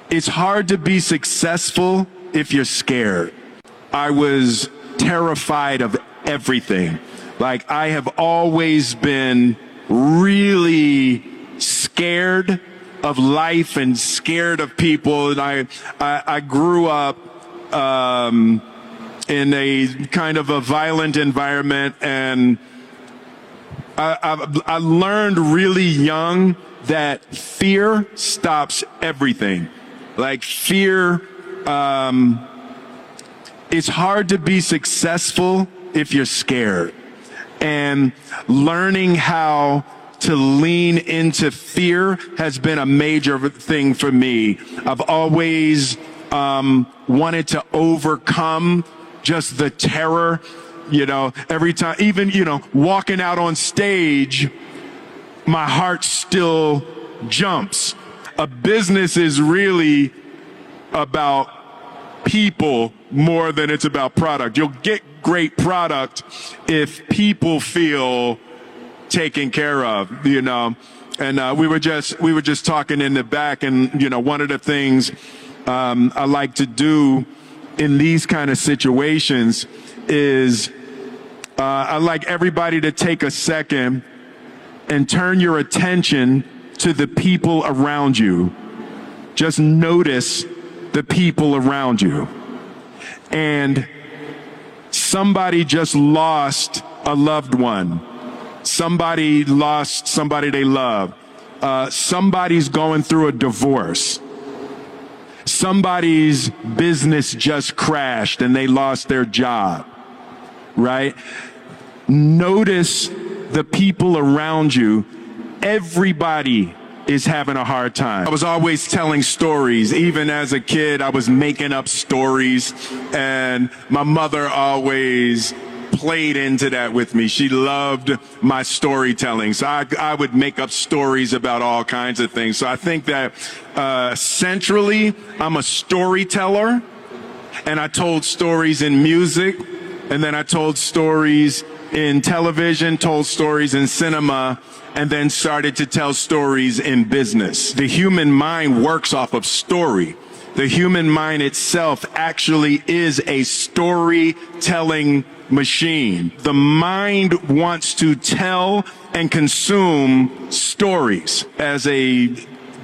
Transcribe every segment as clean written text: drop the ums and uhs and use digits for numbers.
It's hard to be successful if you're scared. I was terrified of everything. Like, I have always been really scared of life and scared of people. And I grew up in a kind of a violent environment, and I learned really young that fear stops everything. Like, fear, it's hard to be successful if you're scared. And learning how to lean into fear has been a major thing for me. I've always wanted to overcome just the terror, every time, even, walking out on stage, my heart still jumps. A business is really about people more than it's about product. You'll get great product if people feel taken care of, And we were just talking in the back, and one of the things I like to do in these kind of situations is I like everybody to take a second and turn your attention to the people around you. Just notice the people around you. And somebody just lost a loved one. Somebody lost somebody they love. Somebody's going through a divorce. Somebody's business just crashed and they lost their job, right? Notice the people around you. Everybody is having a hard time. I was always telling stories. Even as a kid, I was making up stories, and my mother always played into that with me. She loved my storytelling. So I would make up stories about all kinds of things. So I think that centrally, I'm a storyteller, and I told stories in music, and then I told stories in television, told stories in cinema, and then started to tell stories in business. The human mind works off of story. The human mind itself actually is a storytelling machine. The mind wants to tell and consume stories. As a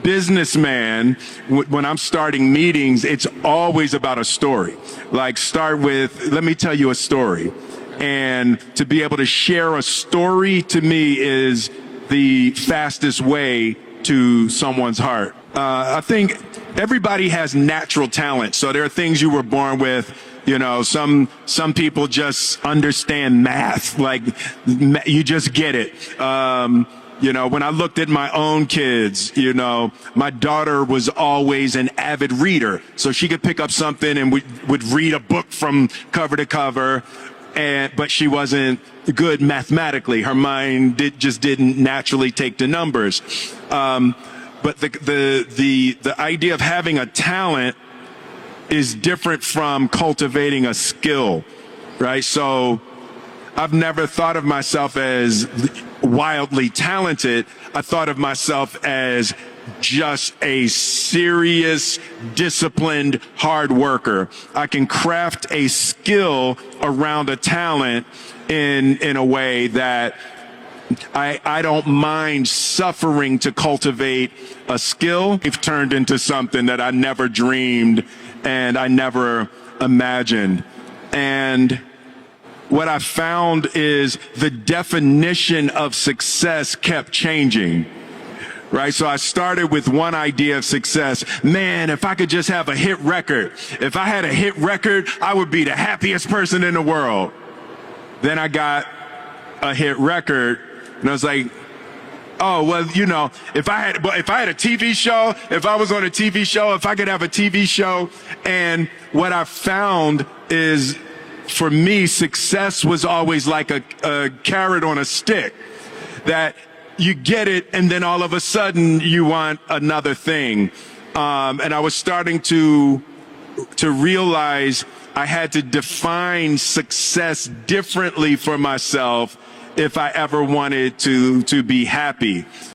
businessman, when I'm starting meetings, it's always about a story. Like, start with, let me tell you a story. And to be able to share a story, to me, is the fastest way to someone's heart. I think everybody has natural talent. So there are things you were born with. Some people just understand math. Like, you just get it. When I looked at my own kids, my daughter was always an avid reader. So she could pick up something and would read a book from cover to cover. But she wasn't good mathematically. Her mind just didn't naturally take to numbers. But the idea of having a talent is different from cultivating a skill, right? So I've never thought of myself as wildly talented. I thought of myself as just a serious, disciplined, hard worker. I can craft a skill around a talent in a way that I don't mind suffering to cultivate a skill. It's turned into something that I never dreamed and I never imagined. And what I found is the definition of success kept changing. Right? So I started with one idea of success. Man, if I could just have a hit record. If I had a hit record, I would be the happiest person in the world. Then I got a hit record, and I was like, oh, well, if I had a TV show, if I was on a TV show, if I could have a TV show. And what I found is, for me, success was always like a carrot on a stick. That you get it, and then all of a sudden you want another thing. And I was starting to realize I had to define success differently for myself if I ever wanted to be happy.